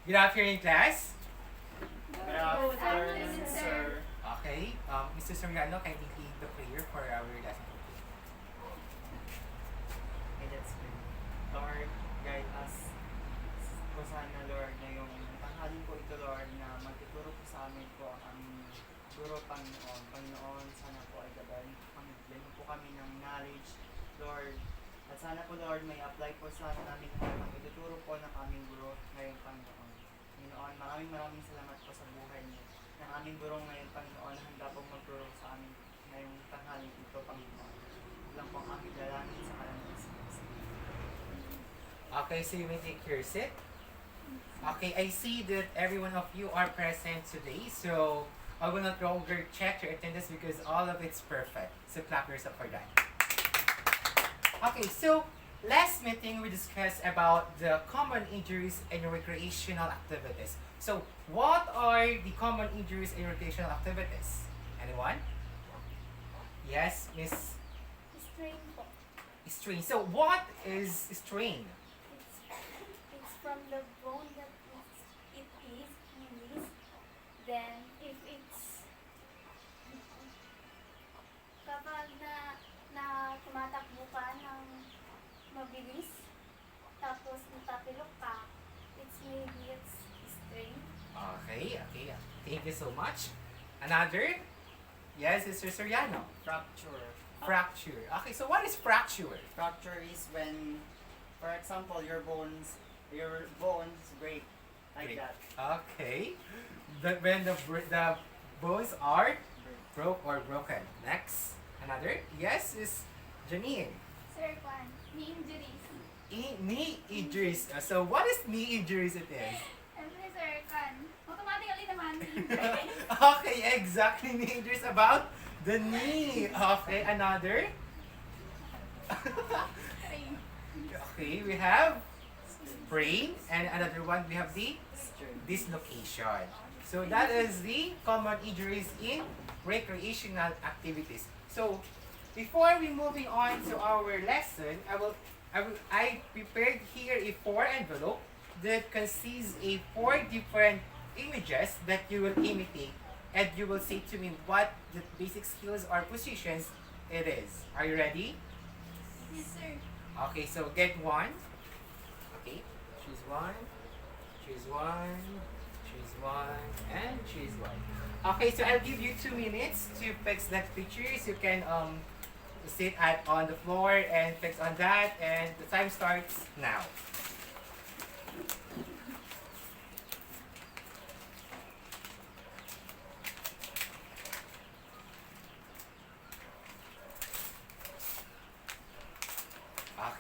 Good afternoon, class. Good afternoon, sir. Okay, Mr. Soriano, can you lead the prayer for our lesson? Okay, that's good. Lord, guide us po sana, Lord, na yung tanghalin po ito, Lord, na magtuturo po sa amin po ang aming guro, Panginoon. Panginoon, sana po ay bigyan mo po kami ng knowledge, Lord. At sana po, Lord, may apply po sana namin ang ituturo po ng aming guro ngayong Panginoon. Panginoon, maraming salamat po sa buhay niyo. Ng aming guro ngayon, Panginoon, handa pong magturo sa amin ngayong tanghalin ito, Panginoon. Lang po ang aming dalangin sa kalanang Jesus. Okay, so you may take your seat. Okay, I see that every one of you are present today, so I will not longer check your attendance because all of it's perfect. So clap yourself for that. Okay, so last meeting we discussed about the common injuries and recreational activities. So what are the common injuries and recreational activities? Anyone? Yes, Miss Strain po. Strain. So what is strain? It's from the bone that it is released. Then, if it's kapag na tumatakbo ka ng mabilis, tapos natapilok ka, it's strain. Okay. Thank you so much. Another? Yes, Mr. Soriano. Fracture. Fracture. Okay, so what is fracture? Fracture is when, for example, your bones break like Great. that. Okay. When the bones are broke or broken. Next. Another? Yes, is Janine. Sir Juan, knee injuries. Knee injuries. So what is knee injuries it is? Sir Juan, automatically naman Okay, exactly. Knee injuries about the knee. Okay, another? Okay, we have sprain, and another one we have the dislocation. So that is the common injuries in recreational activities. So before we moving on to our lesson, I prepared here a 4 envelope that consists a 4 different images that you will imitate, and you will say to me what the basic skills or positions it is. Are you ready? Yes, sir. Okay, so get one. Okay, choose one, choose one, choose one, and choose one. Okay, so I'll give you 2 minutes to fix that pictures. You can sit on the floor and fix on that, and the time starts now.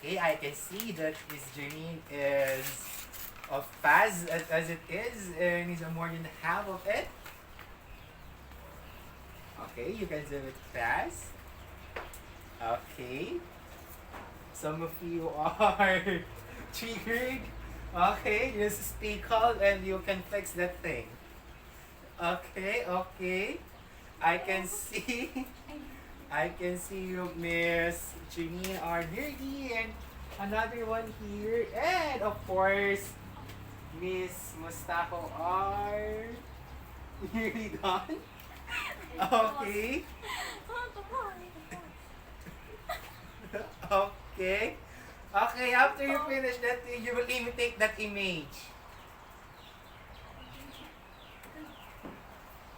Okay, I can see that Miss Janine is of fast as it is, and is more than half of it. Okay, you can do it fast. Okay. Some of you are triggered. Okay, just stay calm and you can fix that thing. Okay. I can see you, Miss Janine, are nearly, and another one here, and of course, Miss Mustafa are nearly done. Okay. Okay. Okay, after you finish that, you will imitate that image.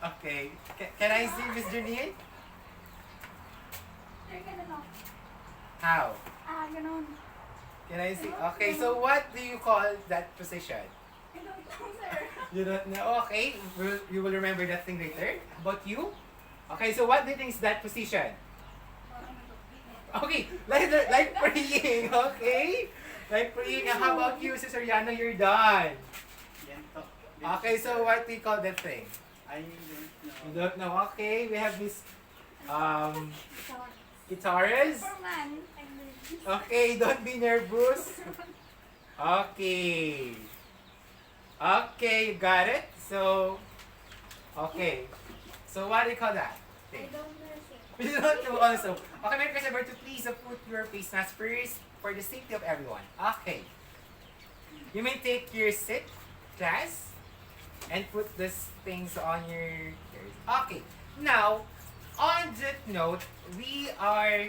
Okay. Can I see Miss Janine? Sir, ganun o. How? Ganun. Can I see? Okay, so what do you call that position? I don't know, sir. You don't know? Okay, you will remember that thing later. How about you? Okay, so what do you think is that position? Okay, like praying, okay? Like praying. And how about you, Sister Yana? You're done. Yento. Okay, so what do you call that thing? I don't You know. don't know? Okay, we have this guitarist. For man, I'm nervous. Okay, don't be nervous. Okay. Okay, you got it? So, okay. So what do you call that I thing? don't know, sir. We don't know also. Okay, my first to please put your face mask first for the safety of everyone. Okay. You may take your seat. class, and put these things on your ears. Okay, now, on that note, we are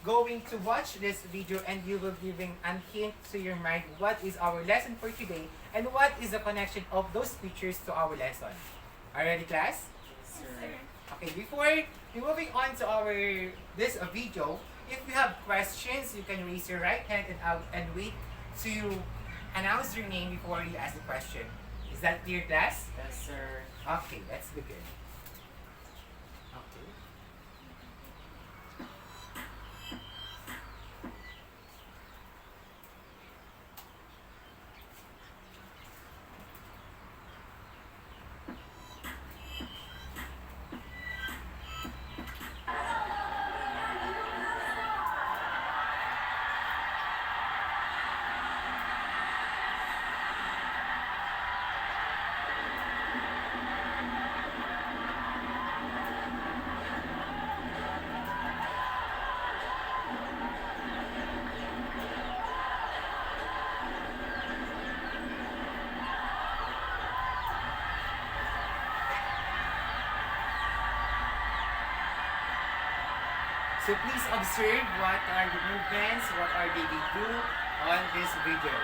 going to watch this video and you will giving a hint to your mind what is our lesson for today and what is the connection of those pictures to our lesson. Are you ready, class? Yes, sir. Okay, before we moving on to our this video, if you have questions, you can raise your right hand and wait to announce your name before you ask the question. Is that clear, class? Yes, sir. Okay, let's begin. Okay. So please observe what are the movements, what are they do on this video.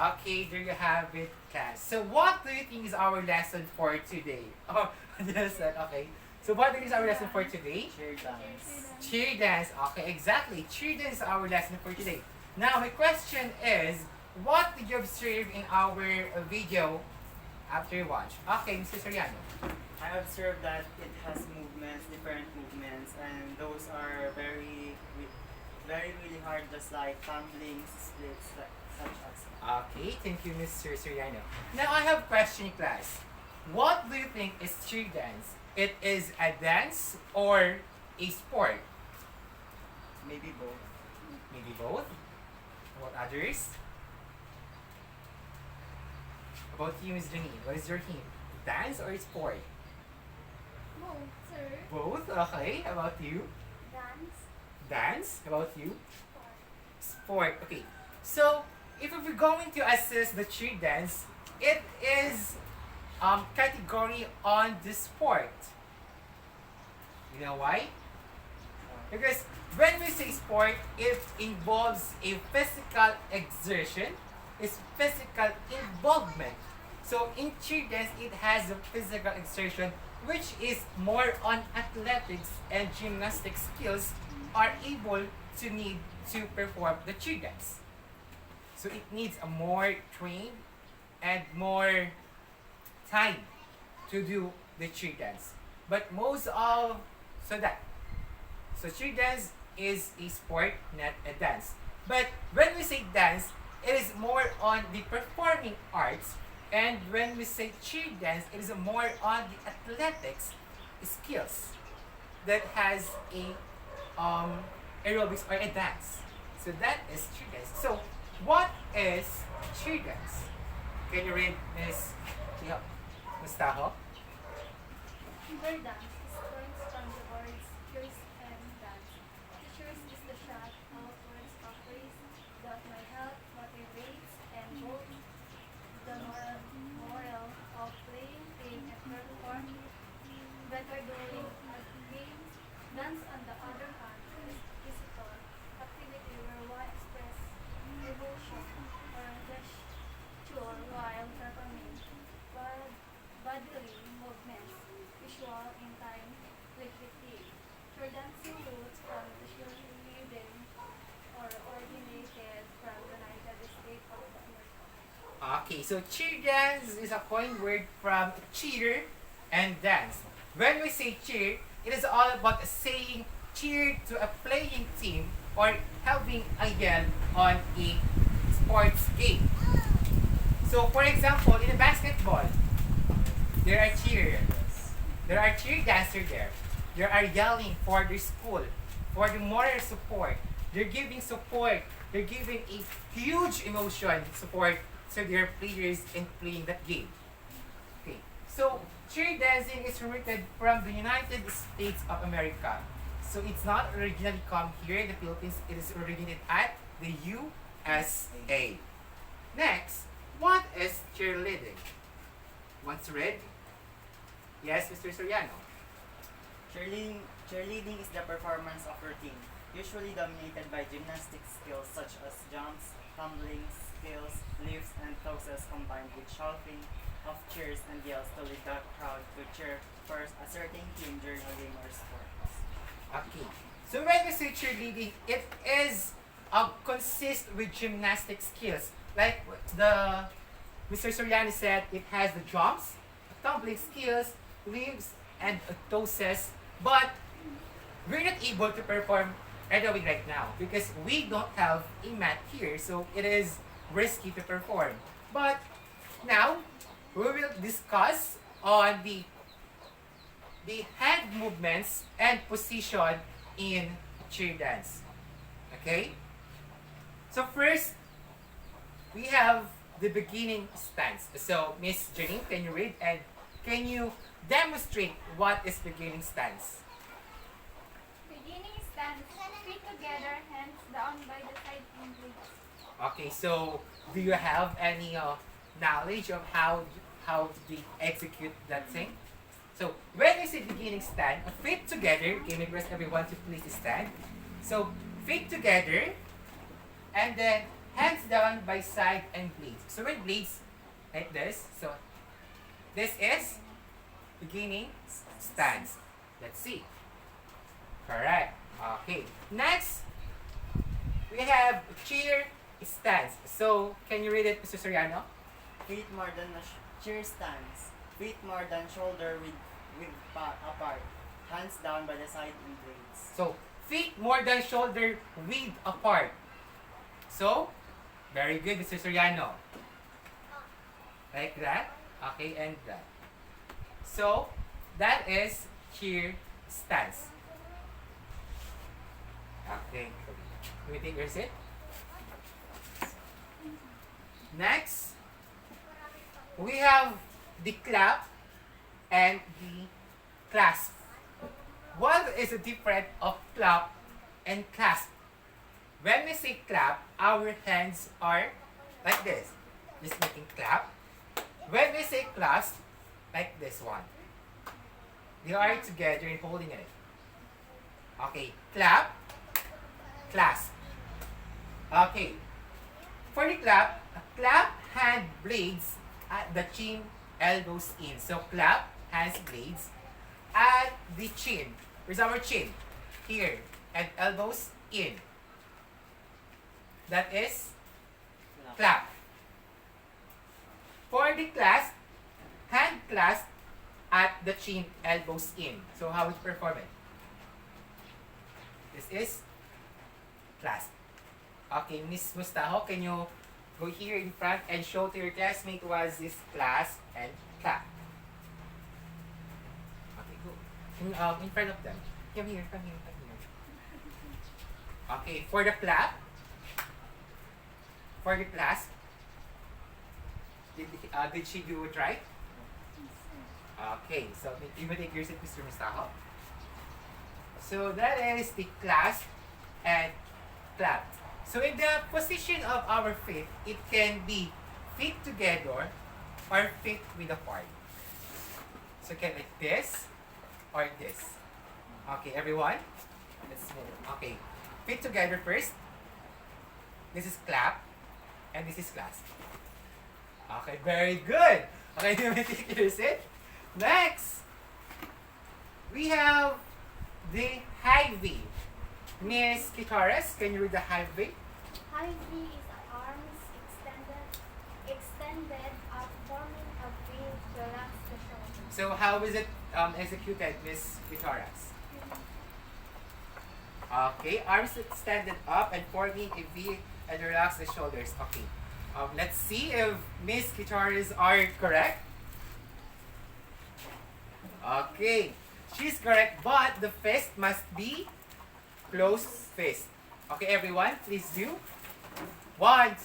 Okay, there you have it, class. So what do you think is our lesson for today? Oh, just said, okay. So what is our lesson for today? Cheer dance. Cheer dance. Okay, exactly. Cheer dance is our lesson for today. Now, my question is, what did you observe in our video after you watch? Okay, Mr. Soriano. I observed that it has movements, different movements, and those are very really hard, just like tumbling, splits, such as. Okay, thank you, Mr. Soriano. Now, I have a question, class. What do you think is cheer dance? It is a dance or a sport? Maybe both. Maybe both. What others? About you, Ms. Janine. What is your hint? Dance or sport? Both, sir. Both. Okay. How about you? Dance. Dance. How about you? Sport. Sport. Okay. So, if we're going to assess the cheer dance, it is category on the sport. You know why? Because when we say sport, it involves a physical exertion, it's physical involvement. So in cheer dance, it has a physical exertion which is more on athletics and gymnastic skills are able to need to perform the cheer dance. So it needs a more trained and more time to do the cheer dance. But most of so cheer dance is a sport, not a dance. But when we say dance, it is more on the performing arts, and when we say cheer dance, it is more on the athletics skills that has a aerobics or a dance. So that is cheer dance. So what is cheer dance? Can you read Miss Mustaho? Cheer dance is coins from the words cheers and dance. Cheers is the shout out words of praise that may help motivates and boost the moral of playing team and perform better during a game. Dance, on the other hand, is physical activity where one express emotion or gesture while performing bodily movements, visual in time with rhythm. For dancing roots from the cheerleading or originated from the United States of America. Okay, so cheer dance is a coin word from cheer and dance. When we say cheer, it is all about saying cheer to a playing team or having a yell on a sports game. So for example, in a basketball, there are cheer. There are cheer dancers there. They are yelling for their school, for the moral support. They're giving support. They're giving a huge emotion support to their players in playing that game. Okay, so cheer dancing is rooted from the United States of America. So it's not originally come here in the Philippines. It is originated at the USA. Next, what is cheerleading? Want to read? Yes, Mr. Soriano. Cheerleading is the performance of routine, usually dominated by gymnastic skills such as jumps, tumbling skills, lifts, and tosses combined with shouting of cheers and yells to lead the crowd to cheer for a certain team during a game or sport. Okay. So when we say cheerleading, it is consists with gymnastic skills. Like the Mr. Soriano said, it has the jumps, tumbling skills, lifts, and tosses. But we're not able to perform anyway right now because we don't have a mat here, so it is risky to perform. But now we will discuss on the hand movements and position in cheer dance. Okay? So first, we have the beginning stance. So Miss Janine, can you read and can you demonstrate what is beginning stance? Beginning stance, feet together, hands down by the side and legs. Okay, so do you have any knowledge of how they execute that thing? So when we say beginning stand, feet together, okay, may request everyone to please stand. So feet together, and then hands down by side and blades. So when blades like this, so this is beginning stance. Let's see. Correct. Okay. Next, we have cheer stance. So can you read it, Mr. Soriano? Feet more than cheer stance. Feet more than shoulder with apart. Hands down by the side and blades. So feet more than shoulder width apart. So very good, Mr. Soriano. Like that. Okay, and that. So that is cheer stance. Okay. Can we take your seat? Next, we have the clap and the clasp. What is the difference of clap and clasp? When we say clap, our hands are like this. Just making clap. When we say clasp, like this one. They are together and holding it. Okay, clap, clasp. Okay, for the clap, clap hand blades at the chin, elbows in. So clap, hands blades at the chin. Where's our chin? Here, and elbows in. That is clap. For the clasp, hand clasp at the chin, elbows in. So how would you perform it? This is clasp. Okay, Miss Mustaho, can you go here in front and show to your classmate was this clasp and clap? Okay, go. In front of them. Come here, come here, come here. Okay, for the clap, for the clasp, did she do it right? Okay, so you may take your seat, Mr. Mustaho. So that is the clasp and clap. So in the position of our feet, it can be feet together or feet with apart. So can like this or this. Okay, everyone? Let's move. Okay, feet together first. This is clap and this is clasp. Okay, very good. Okay, do you take your seat? Next, we have the high V. Miss Kitares, can you read the high V? High V is arms extended up, forming a V, relax the shoulders. So how is it executed, Miss Kitares? Okay, arms extended up and forming a V and relax the shoulders. Okay, let's see if Miss Kitares are correct. Okay, she's correct, but the fist must be closed fist. Okay, everyone, please do. 1,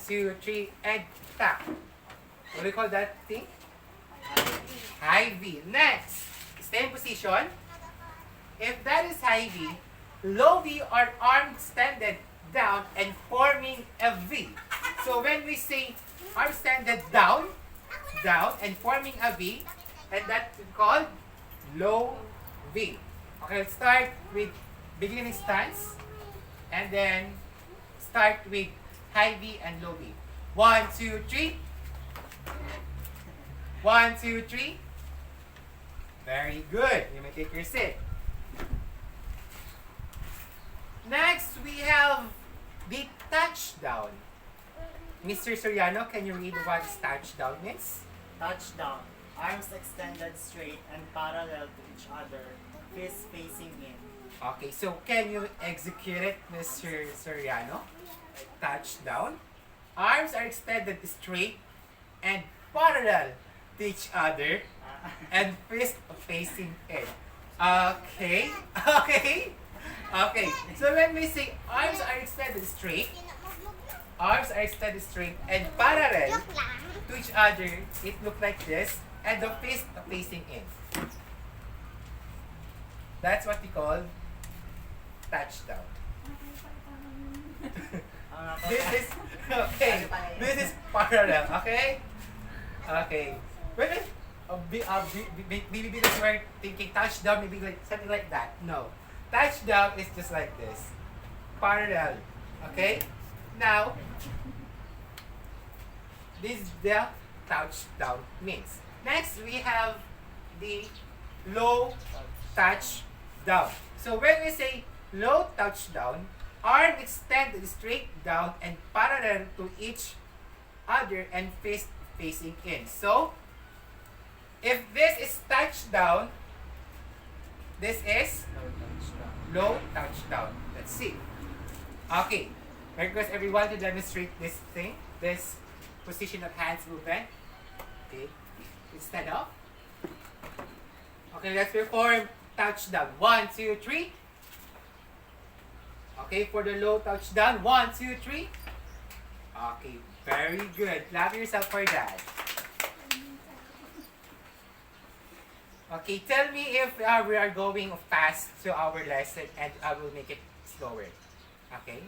2, 3, and tap. What do we call that thing? High V. Next, stay in position. If that is high V, low V are arms extended down and forming a V. So when we say arms extended down, and forming a V, and that's called low V. Okay, let's start with beginning stance, and then start with high V and low V. 1, 2, 3. 1, 2, 3. Very good. You may take your seat. Next, we have the touchdown. Mr. Soriano, can you read what touchdown means? Touchdown. Arms extended straight and parallel to each other, fists facing in. Okay, so can you execute it, Mr. Soriano? Touchdown. Arms are extended straight and parallel to each other and fist facing in. Okay, okay, okay. So when we say arms are extended straight and parallel to each other, it looks like this, and the fist facing in. That's what we call touchdown. This is okay. This is parallel. Okay. Okay. Wait. Maybe because we're thinking touchdown, maybe like something like that. No, touchdown is just like this, parallel. Okay. Now, this is the touchdown means. Next, we have the low touchdown. So when we say low touchdown, arm extended straight down and parallel to each other and fist facing in. So, if this is touchdown, this is low touchdown. Let's see. Okay. I request everyone to demonstrate this thing, this position of hands movement. Okay. Stand up. Okay, let's perform touchdown. 1, 2, 3. Okay, for the low touchdown. 1, 2, 3. Okay, very good. Clap yourself for that. Okay, tell me if we are going fast to our lesson and I will make it slower. Okay.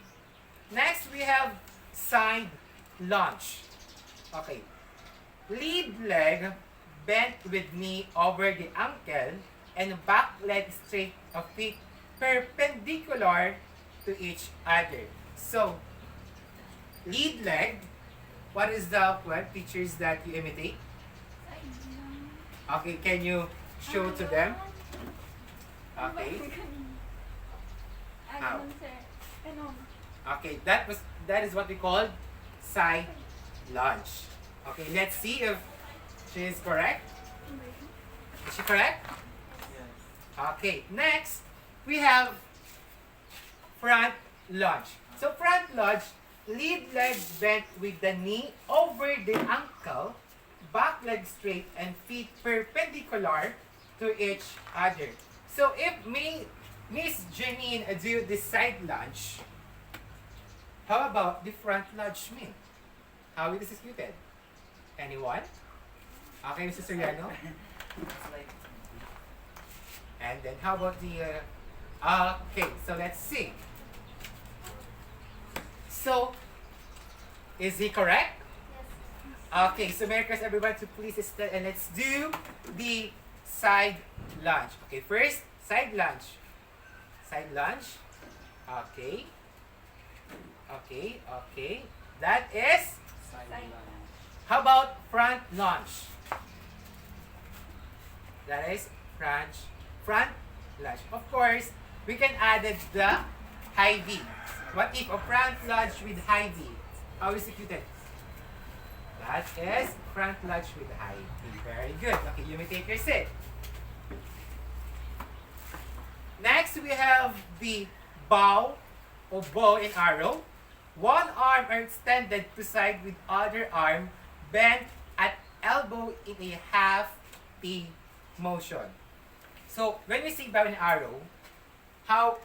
Next, we have side lunge. Okay. Lead leg bent with knee over the ankle and back leg straight of feet perpendicular to each other. So, lead leg, what is the features that you imitate? Okay, can you show to them? Okay. How? Okay, that is what we call side lunge. Okay, let's see if she is correct. Is she correct? Yes. Okay, next we have front lunge. So front lunge, lead leg bent with the knee over the ankle, back leg straight and feet perpendicular to each other. So if Miss Janine do the side lunge, how about the front lunge mean? How it is executed? Anyone? Okay, Mr. Soriano? It's like And then how about the okay, so let's see. So is he correct? Yes. Okay, so Merry Christmas everyone, so please stand and let's do the side lunge. Okay, first side lunge. Side lunge. Okay. Okay, okay. That is, side Side lunge. how about front lunge? That is front lunge. Of course, we can add the high V. What if a front lunge with high V? How is executed? That is front lunge with high V. Very good. Okay, you may take your seat. Next, we have the bow or bow and arrow. One arm are extended to side with other arm bent at elbow in a half P motion. So when we say bow and arrow, how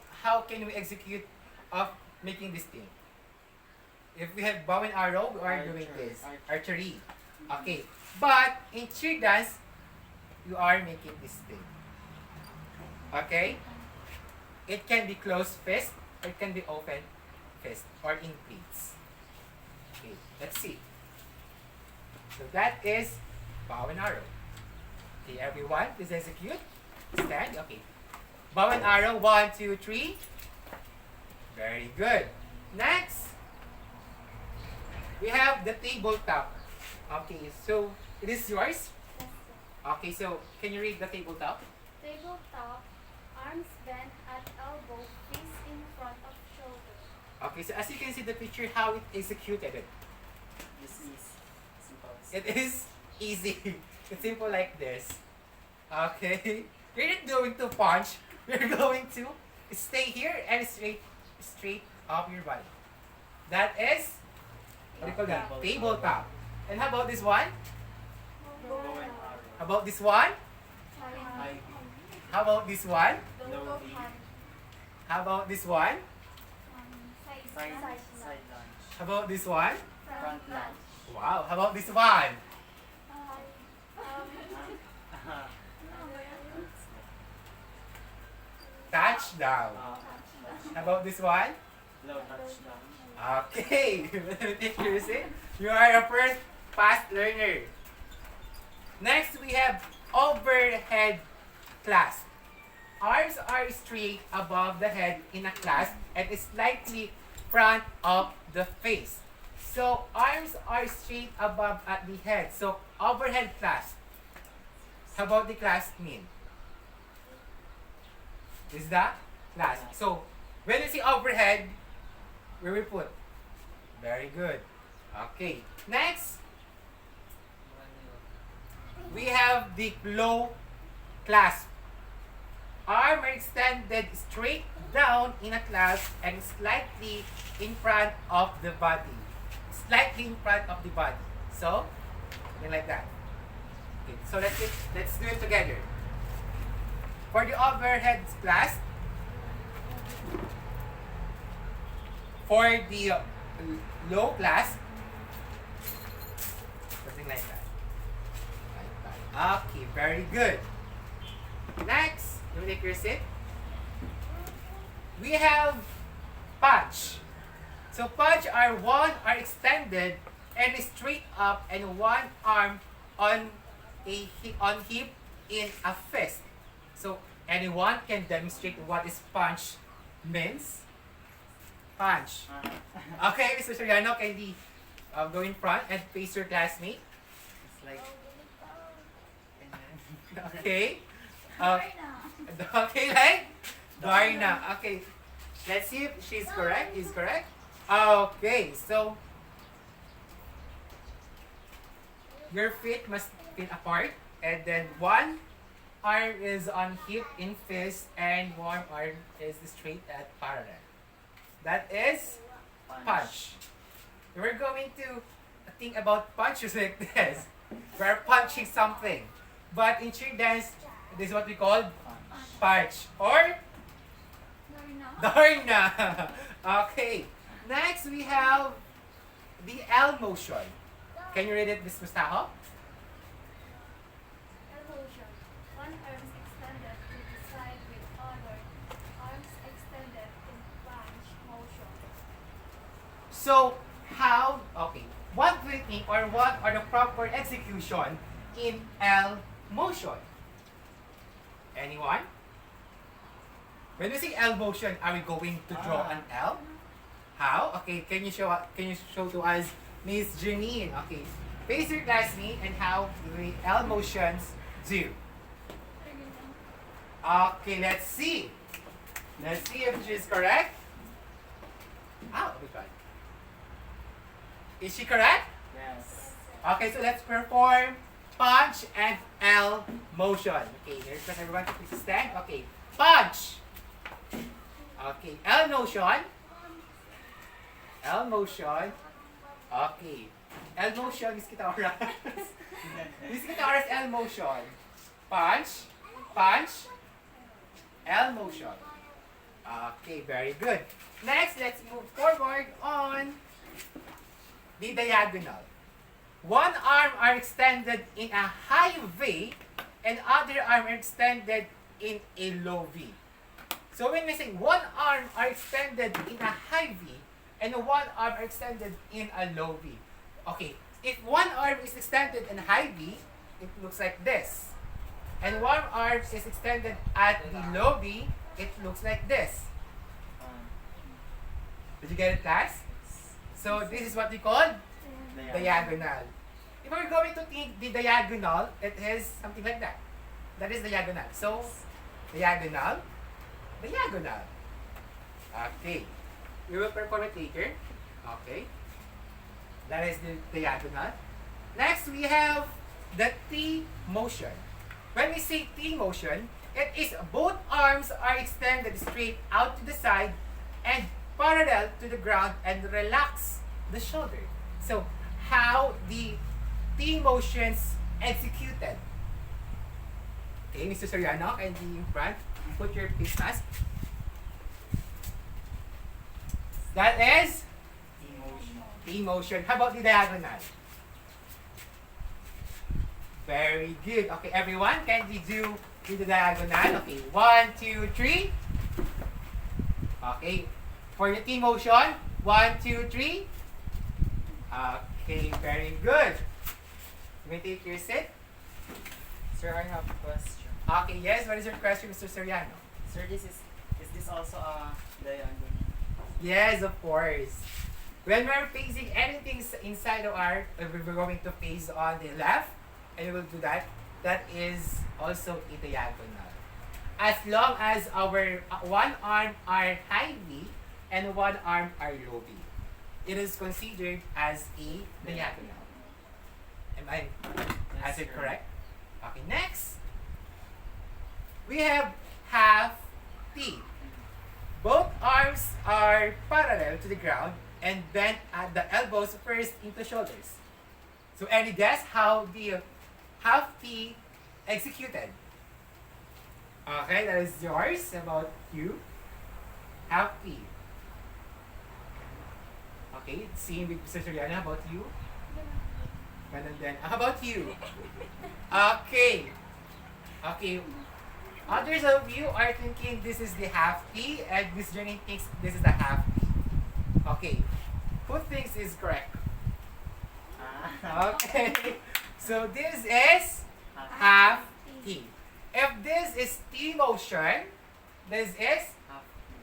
can we execute of making this thing? If we have bow and arrow, we are doing this. Archery. Okay. But in cheer dance, you are making this thing. Okay? It can be closed fist, or it can be open fist, or in pleats. Okay, let's see. So that is bow and arrow. Okay, everyone, please execute. Stand. Okay. Bow and arrow. 1, 2, 3. Very good. Next, we have the tabletop. Okay, so it is yours. Yes. Okay, so can you read the tabletop? Tabletop, arms bent at elbow, face in front of shoulder. Okay, so as you can see the picture, how it executed it. This is simple. It is easy. It's simple like this. Okay. We're not going to punch. We're going to stay here and straight up your body. That is, what do you call that? Tabletop. And how about this one? Bow and arrow. How about this one? High V. How about this one? Low V. How about this one? Side lunge. How about this one? Front lunge. Wow. How about this one? Touchdown. How about this one? Low touchdown. Okay. Take your seat. You are a first fast learner. Next, we have overhead clasp. Arms are straight above the head in a clasp and slightly front of the face. So arms are straight above at the head. So overhead clasp. How about the clasp mean? Is that clasp? So when you see overhead, where we put? Very good. Okay. Next, we have the low clasp. Arm are extended straight down in a clasp and slightly in front of the body. Slightly in front of the body. So, something like that. Okay, so let's do it together. For the overhead clasp, for the low clasp, something like that. Like that. Okay, very good. Next, you take your seat. We have punch. So punch are one are extended and straight up and one arm on on hip in a fist. So anyone can demonstrate what is punch means? Punch. Okay, Mr. Soriano, kindly go in front and face your classmate. It's like Okay. Okay, like Darna. Okay. Let's see if she's correct. He's correct. Okay, so your feet must feet apart, and then one arm is on hip in fist, and one arm is straight at parallel. That is punch. We're going to think about punches like this. We're punching something. But in cheer dance, this is what we call punch or Darna. Okay. Next, we have the L motion. Can you read it, Ms. Mustaho? L motion. One arm extended to the side with other arms extended in planche motion. So, how, okay, what do you think or what are the proper execution in L motion? Anyone? When we say L motion, are we going to draw an L? How? Okay, can you show to us, Miss Janine? Okay, face your classmate and how the L motions do. Okay, let's see. Let's see if she's correct. Oh my God. Is she correct? Yes. Okay, so let's perform punch and L motion. Okay, here's what everyone please stand. Okay, punch. Okay, L motion. L motion. Okay. L motion, Miss Kitaoras. Miss Kitaoras, L motion. Punch. Punch. L motion. Okay, very good. Next, let's move forward on the diagonal. One arm are extended in a high V and other arm are extended in a low V. So when we say one arm are extended in a high V and one arm are extended in a low V. Okay, if one arm is extended in high V, it looks like this. And one arm is extended at the low V, it looks like this. Did you get it, class? So this is what we call diagonal. If we're going to think the diagonal, it is something like that. That is diagonal. So, diagonal, diagonal. Okay. We will perform it later. Okay. That is the diagonal. Next, we have the T motion. When we say T motion, it is both arms are extended straight out to the side and parallel to the ground and relax the shoulder. So, how the T motions executed. Okay, Mr. Soriano, kindly in front. Put your face mask. That is T motion. How about the diagonal? Very good. Okay, everyone, kindly do the diagonal. Okay, 1, 2, 3. Okay, for the T motion, 1, 2, 3. Okay, very good. You may take your seat. Sir, I have a question. Okay, yes. What is your question, Mr. Soriano? Sir, is this also a diagonal? Yes, of course. When we're facing anything inside of our, we're going to face on the left, and we will do that. That is also a diagonal. As long as our one arm are high V and one arm are low V, it is considered as a diagonal. Am I as it correct? Okay, next. We have half T. Both arms are parallel to the ground and bent at the elbows first into shoulders. So any guess how the half T executed? Okay, that is yours. About you. Half T. Okay, same with Mr. Soriano. How about you? Ganun din. How about you? Okay. Okay. Others of you are thinking this is the half T and Miss Jenny thinks this is the half T. Okay. Who thinks is correct? Okay. So this is half T. If this is T motion, this is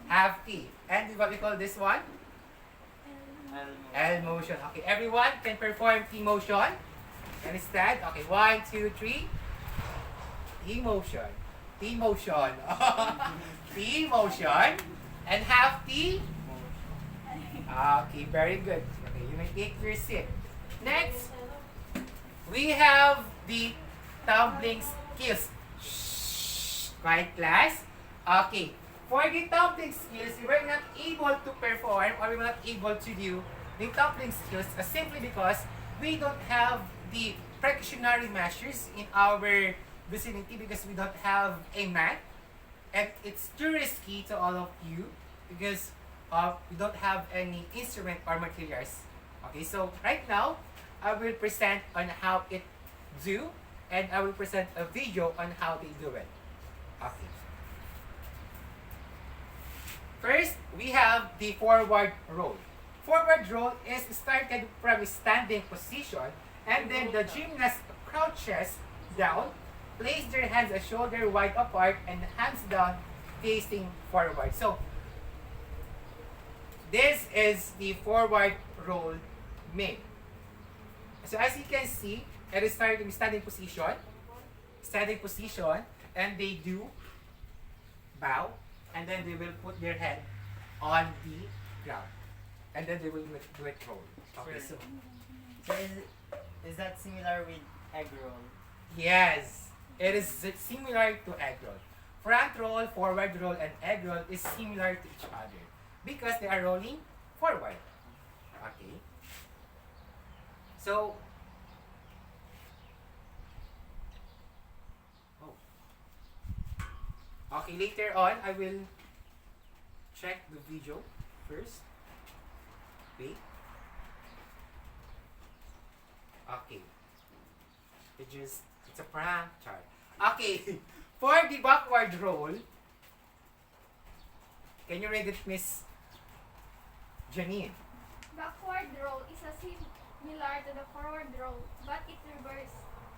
half T. And what we call this one? L motion. Okay, everyone can perform T motion. Can stand? Okay, 1, 2, 3. T motion. T motion. T motion. And half T. Okay, very good. Okay, you may take your seat. Next, we have the tumbling skills. Shh, quiet class. Okay, for the tumbling skills, we were not able to perform or we were not able to do the tumbling skills simply because we don't have the precautionary measures in our vicinity because we don't have a mat and it's too risky to all of you because we don't have any instrument or materials. Okay, so right now, I will present on how it do and I will present a video on how they do it. Okay. First, we have the forward roll. Forward roll is started from a standing position and then the gymnast crouches down, place their hands a shoulder wide apart and hands down facing forward. So, this is the forward roll made. So as you can see, it is starting standing position, and they do bow, and then they will put their head on the ground, and then they will do it roll. Okay, so So is that similar with egg roll? yes, it is similar to egg roll. Front roll, forward roll, and egg roll is similar to each other because they are rolling forward. Okay. So, okay, later on, I will check the video first. Wait. Okay. It's a prank chart. Okay, for the backward roll, can you read it, Miss Janine? Backward roll is similar to the forward roll, but it reverses.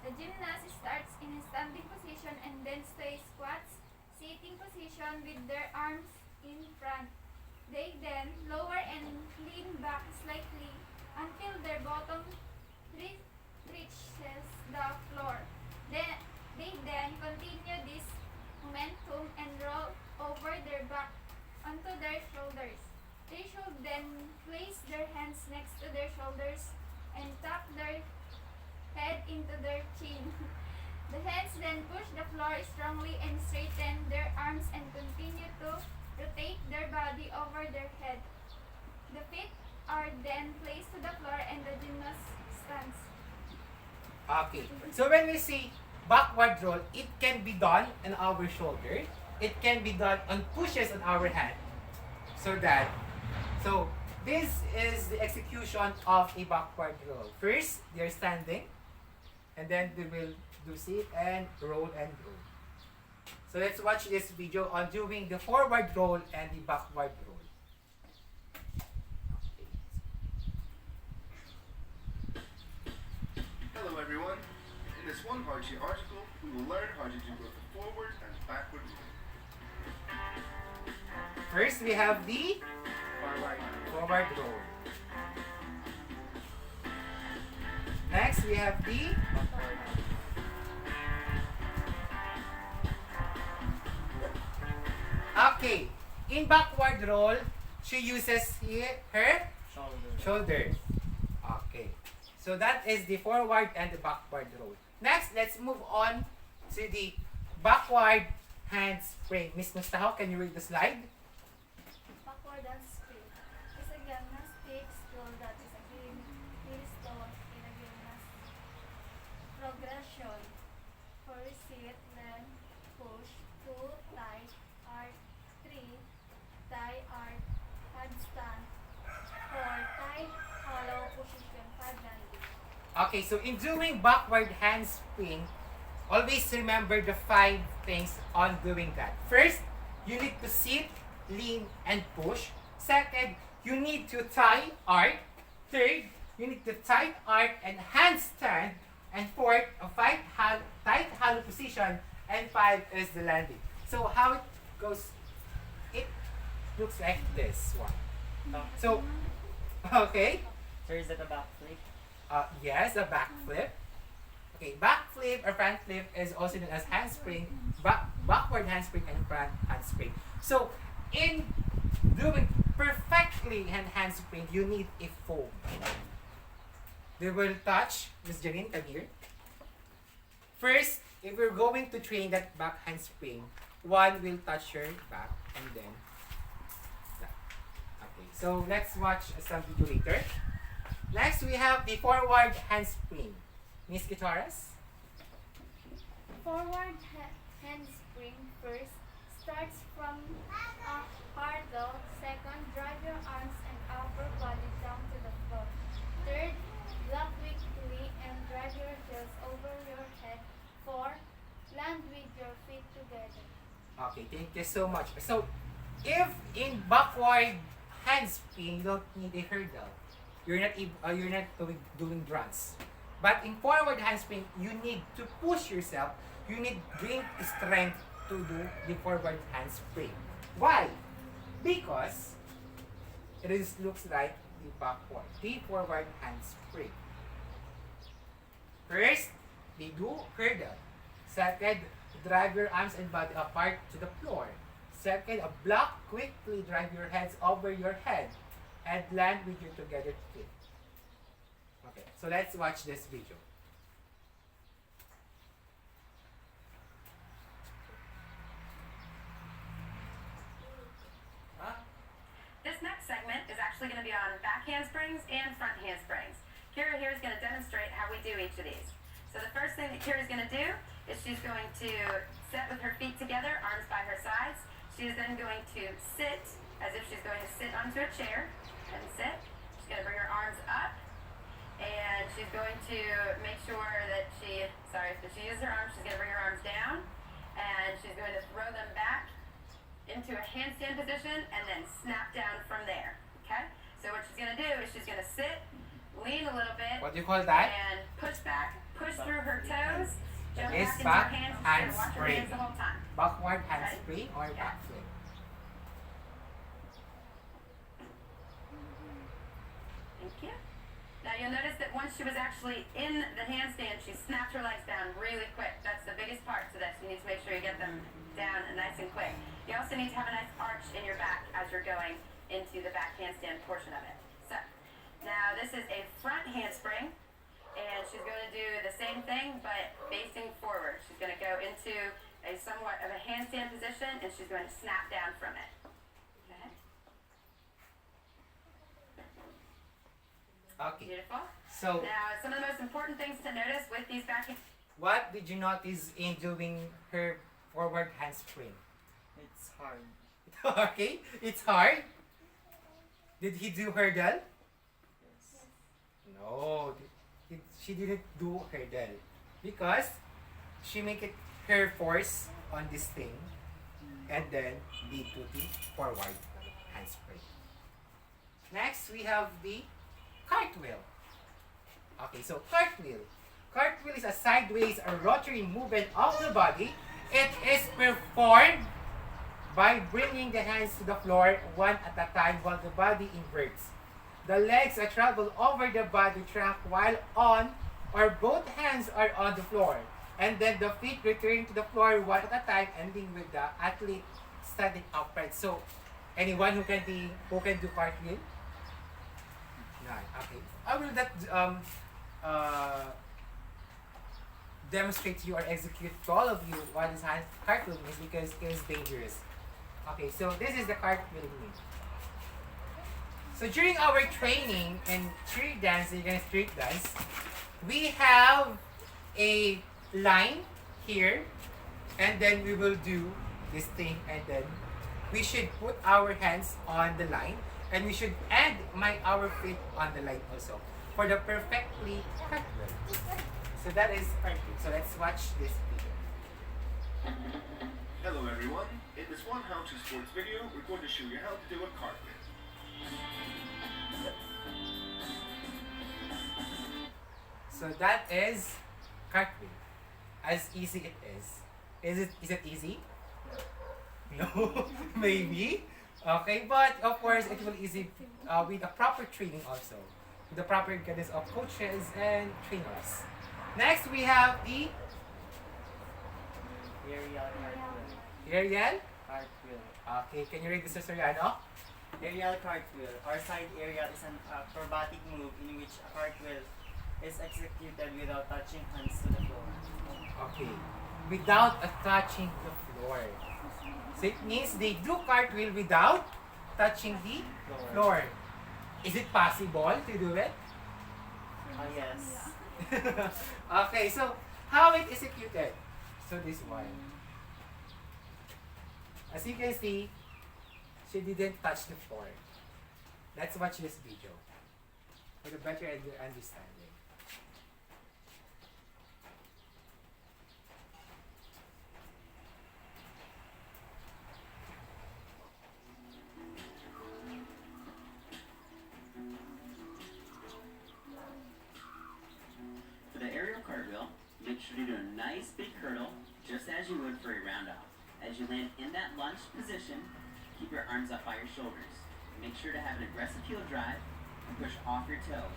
The gymnast starts in a standing position and then stays squats, sitting position with their arms in front. They then lower and lean back slightly until their bottom reaches the floor. They then continue this momentum and roll over their back onto their shoulders. They should then place their hands next to their shoulders and tuck their head into their chin. The hands then push the floor strongly and straighten their arms and continue to rotate their body over their head. The feet are then placed to the floor and the gymnast stands. Okay. So when we say backward roll, it can be done on our shoulder. It can be done on pushes on our hand. So this is the execution of a backward roll. First, they're standing, and then they will do sit and roll and roll. So let's watch this video on doing the forward roll and the backward roll. Hello everyone. In this one worksheet article, we will learn how to do both the forward and backward roll. First, we have the forward roll. Next, we have the okay. In backward roll, she uses her shoulder. Okay. So that is the forward and the backward roll. Next, let's move on to the backward handspring. Miss Mustaho, can you read the slide? Backward handspring is a gymnastic skill that is a milestone in a gymnast progression. For sit, then push, 2, tie, arc, 3, tie, arc, handstand, 4, tie, hollow position, 5 landing. Okay, so in doing backward handspring, always remember the 5 things on doing that. First, you need to sit, lean, and push. Second, you need to tie, arc. Third, you need to tie, arc, and handstand. And fourth, a tight hollow position. And 5 is the landing. So how it goes, it looks like this one. So, okay. So is that a backflip? Yes, a backflip. Okay, backflip or front flip is also known as handspring, backward handspring, and front handspring. So, in doing perfectly handspring, you need a foam. They will touch. Miss Janine, come here. First, if we're going to train that back handspring, one will touch your back and then that. Okay, so let's watch some video later. Next, we have the forward handspring. Miss Guitaras? Forward handspring first starts from a hurdle. Second, drive your arms and upper body down to the floor. Third, block quickly and drive your heels over your head. Four, land with your feet together. Okay, thank you so much. So, if in backward handspring, you don't need a hurdle. You're not doing runs. But in forward handspring, you need to push yourself. You need great strength to do the forward handspring. Why? Because looks like the forward handspring. First, they do hurdle. Second, drive your arms and body apart to the floor. Second, a block, quickly drive your hands over your head and land with your together feet. Okay, so let's watch this video. This next segment is actually going to be on back handsprings and front handsprings. Kira here is going to demonstrate how we do each of these. So the first thing that Kira is going to do is she's going to sit with her feet together, arms by her sides. She is then going to sit as if she's going to sit onto a chair and sit. She's going to bring her arms up and she's going to make sure that if she uses her arms, she's going to bring her arms down and she's going to throw them back into a handstand position and then snap down from there. Okay? So what she's going to do is she's going to sit, lean a little bit. What do you call that? And push back, push through her toes, jump Is back into back her hands. She's going to watch her handspring. hands the whole time. Backward handspring or Yeah. back flip? Thank you. Now you'll notice that once she was actually in the handstand, she snapped her legs down really quick. That's the biggest part, so that you need to make sure you get them down and nice and quick. You also need to have a nice arch in your back as you're going into the back handstand portion of it. So, now this is a front handspring, and she's going to do the same thing, but facing forward. She's going to go into a somewhat of a handstand position, and she's going to snap down from it. Okay? Okay. Beautiful. So, Now, some of the most important things to notice with these back what did you notice in doing her forward handspring? It's hard. Okay, it's hard. Did he do hurdle? Yes. No, she didn't do hurdle because she make it her force on this thing and then lead to the forward handspring. Next, we have the cartwheel. Okay, so cartwheel. Cartwheel is a sideways or rotary movement of the body. It is performed by bringing the hands to the floor one at a time while the body inverts. The legs are travel over the body track while on or both hands are on the floor. And then the feet return to the floor one at a time, ending with the athlete standing upright. So, anyone who can do cartwheel? None. Okay. I will not demonstrate to you or execute to all of you what is cartwheel means because it is dangerous. Okay, so this is the cartwheel mean. So during our training in street dancing and street dance, we have a line here, and then we will do this thing, and then we should put our hands on the line, and we should add our feet on the line also for the perfectly cartwheel. So that is cartwheel. So let's watch this video. Hello everyone, in this one How to Sports video, we're going to show you how to do a cartwheel. So that is cartwheel. As easy it is. Is it easy? No, maybe. Okay, but of course it will easy with a proper training also. With the proper guidance of coaches and trainers. Next we have the Aerial cartwheel. aerial. Cartwheel. Okay, can you read this, Mr. Soriano? Aerial cartwheel or side aerial is an acrobatic move in which a cartwheel is executed without touching hands to the floor. Okay. Without touching the floor. So it means they do cartwheel without touching the floor. Is it possible to do it? Yes. Okay, so how it executed? So this one. As you can see, she didn't touch the floor. Let's watch this video for the better understanding. For the aerial cartwheel, make sure to do a nice big hurdle, just as you would for a roundoff. As you land in that lunge position, keep your arms up by your shoulders. Make sure to have an aggressive heel drive and push off your toe.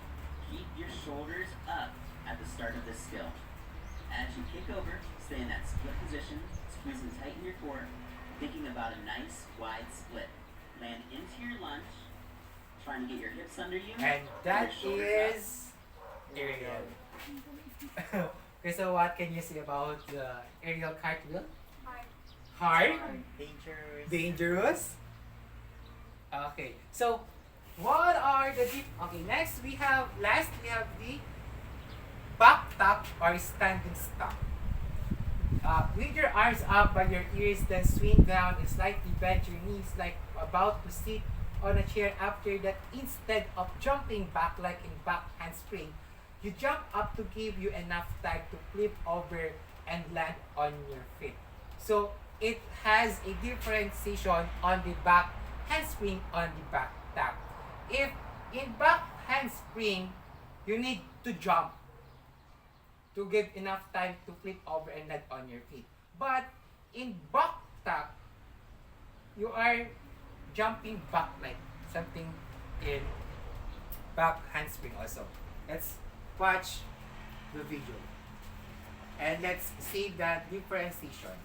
Keep your shoulders up at the start of this skill. As you kick over, stay in that split position, squeezing tight in your core, thinking about a nice wide split. Land into your lunge, trying to get your hips under you. And that is aerial. Okay, so what can you say about the aerial cartwheel? Hard? Dangerous. Dangerous? Okay, so what are the okay, next we have the back tuck or standing stop. With your arms up by your ears, then swing down and slightly bend your knees like about to sit on a chair. After that, instead of jumping back like in back handspring, you jump up to give you enough time to flip over and land on your feet. So it has a differentiation on the back handspring on the back tap. If in back handspring, you need to jump to give enough time to flip over and land on your feet. But in back tap, you are jumping back like something in back handspring also. Let's watch the video and let's see that differentiation.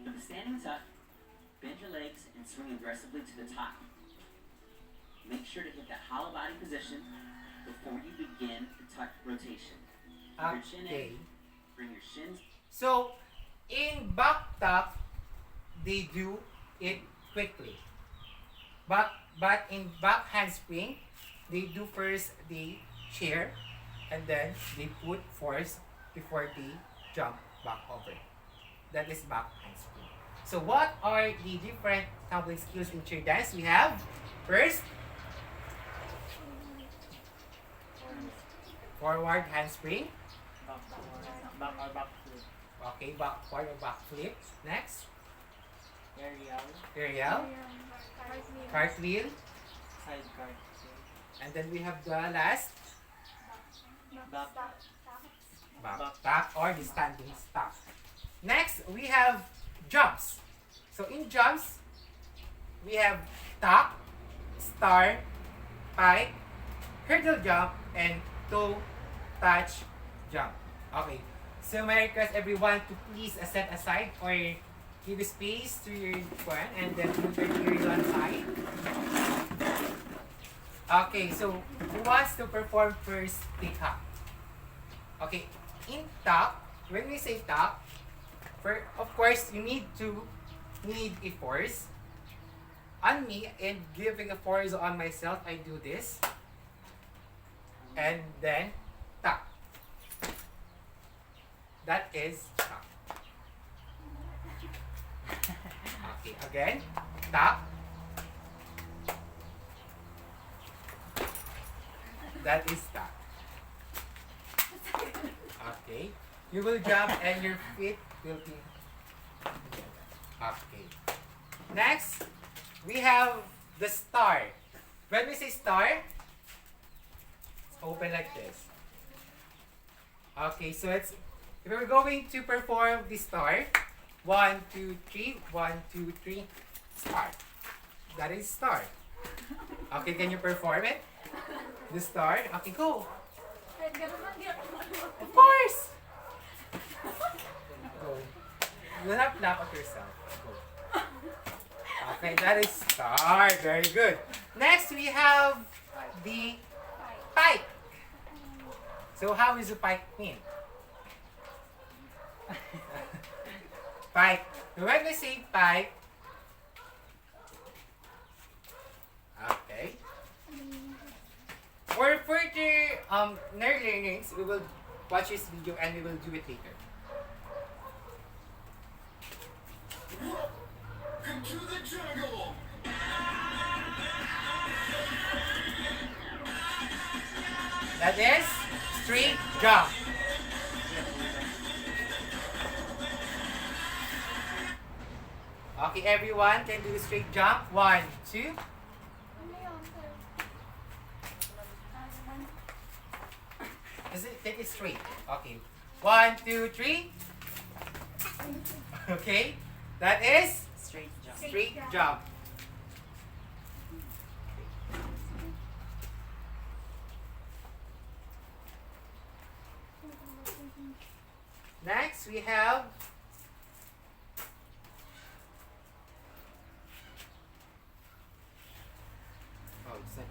For the standing tuck, bend your legs and swing aggressively to the top. Make sure to hit that hollow body position before you begin the tuck rotation. Keep your chin Okay. in, bring your shins. So, in back tuck, they do it quickly. But in back handspring, they do first the chair and then they put force before they jump back over. That is back handspring. So what are the different tumbling skills in chair dance? We have first forward handspring. Back or back flip. Okay, backward or back flip. Next, Aerial. aerial, cartwheel, Side card. and then we have the last Back. back tap or the standing stop. Next, we have jumps. So in jumps, we have tap, star, pike, hurdle jump, and toe touch jump. Okay. So may I request everyone to please set aside or give space to your one and then move your ears on side. Okay, so who wants to perform first the tap? Okay, in tap, when we say tap, of course you need a force on me and giving a force on myself. I do this and then tap. That is tap. Okay, again, tap. That is tap. Okay, you will jump and your feet will be okay. Next, we have the star. When we say star, it's open like this. Okay, so if we're going to perform the star, 1, 2, 3, 1, 2, 3, start. That is star. Okay, can you perform it? The star. Okay, go. Ready? Of course! Go. You will not laugh at yourself. Go. Okay, that is start. Very good. Next, we have the pike. So, how is the pike mean? Pike. When we say pike, okay. For further learnings, we will watch this video and we will do it later. Welcome to the jungle. That is straight jump. Okay, everyone can do the straight jump. 1, 2. Take it straight. Okay. 1, 2, 3. Okay. That is Straight jump. straight jump. Next, we have it's not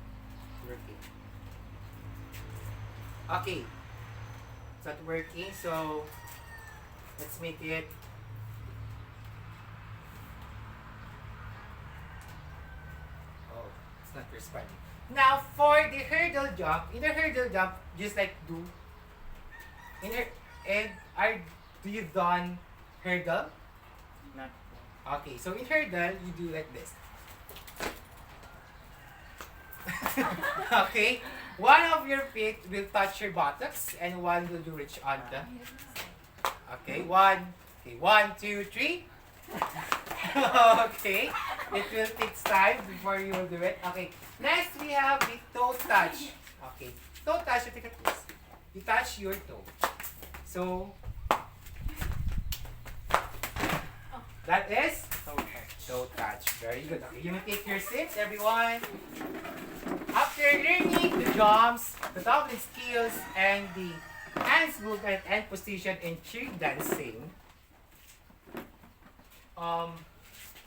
working. Okay. It's not working, so let's make it. Oh, it's not responding. Now, for the hurdle jump, in the hurdle jump, just like do. Do you done hurdle? Not Okay, so in hurdle, you do like this. Okay, one of your feet will touch your buttocks and one will do reach on the. Okay, 1, 2, 3. Okay, it will take time before you will do it. Okay, next we have the toe touch. Okay, toe touch, you take a twist. You touch your toe. So, that is toe touch. Very good. Okay, you may take your seats, everyone. After learning the jumps, the tumbling skills, and the hands movement and position in cheer dancing,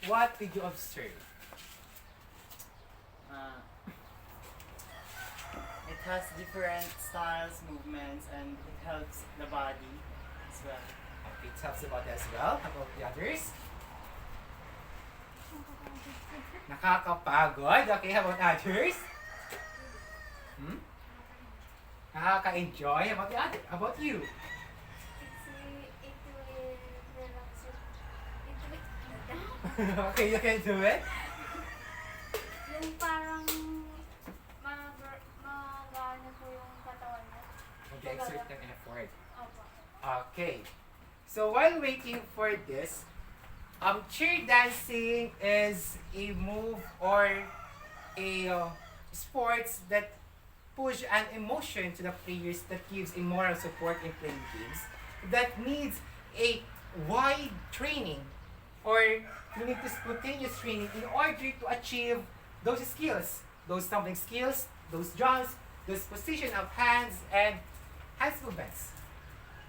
what did you observe? It has different styles, movements, and it helps the body as well. Okay, it helps about as well. How about the others? Nakakapagod. Okay, how about others? Nakaka-enjoy. How about the other? How about you? It will relax your... It will... Okay, you can do it. Yung parang magana po yung katawan niya. Okay, exert an effort. Opo. Okay. So while waiting for this, cheer dancing is a move or a sports that push an emotion to the players, that gives a moral support in playing games, that needs a wide training, or you need to spontaneous training in order to achieve those skills, those tumbling skills, those jumps, those position of hands and hands movements.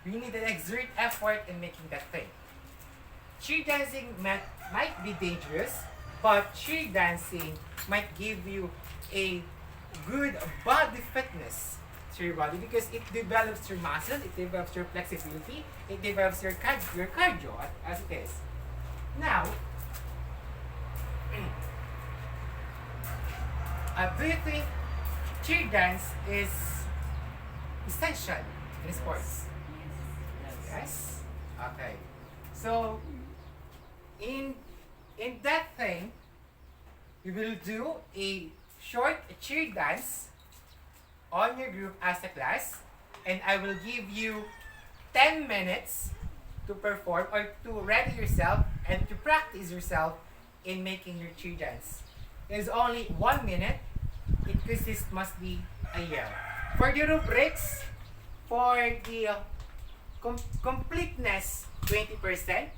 You need an exert effort in making that thing. Cheer dancing might be dangerous, but cheer dancing might give you a good body fitness to your body because it develops your muscle, it develops your flexibility, it develops your cardio as it is. Now, do you think cheer dance is essential in sports? Yes. Okay. So, in that thing, we will do a short cheer dance on your group as a class, and I will give you 10 minutes to perform or to ready yourself and to practice yourself in making your cheer dance. It is only 1 minute. It must be a yell. For the rubrics, for the completeness, 20%.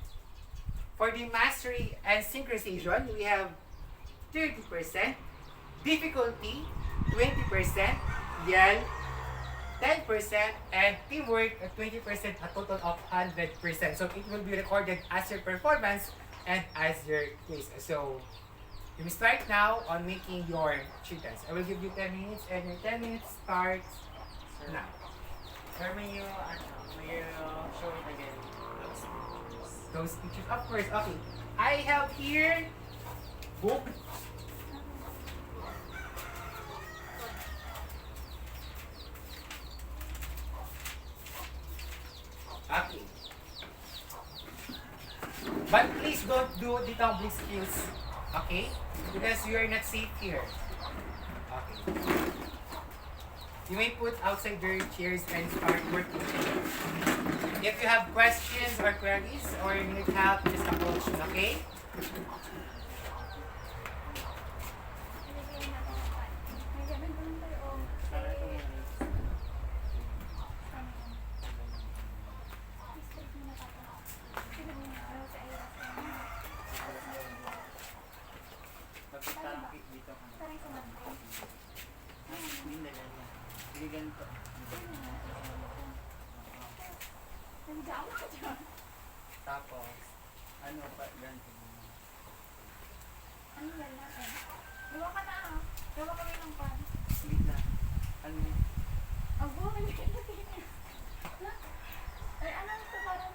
For the mastery and synchronization, we have 30%. Difficulty, 20%. Yell, 10%, and teamwork at 20%, a total of 100%. So it will be recorded as your performance and as your quiz. So you will start now on making your cheetahs. I will give you 10 minutes and your 10 minutes starts Sir, now. sir, may you show it again? Those pictures. Those pictures, of course. Okay, I have here book. Okay. But please don't do the tumbling skills. Okay? Because you are not safe here. Okay. You may put outside your chairs and start working. If you have questions or queries or you need help, just approach me, okay? Para ito muna. Bakit parang dito ka na? Hindi na ganyan. Sige ganito. Tapos, ano pa ganito muna. Ano yan natin? Gawa ka na ah. Gawa kami ng pan. Sige na. Ano yun? Ang buhay na yun. Ay, ano ito parang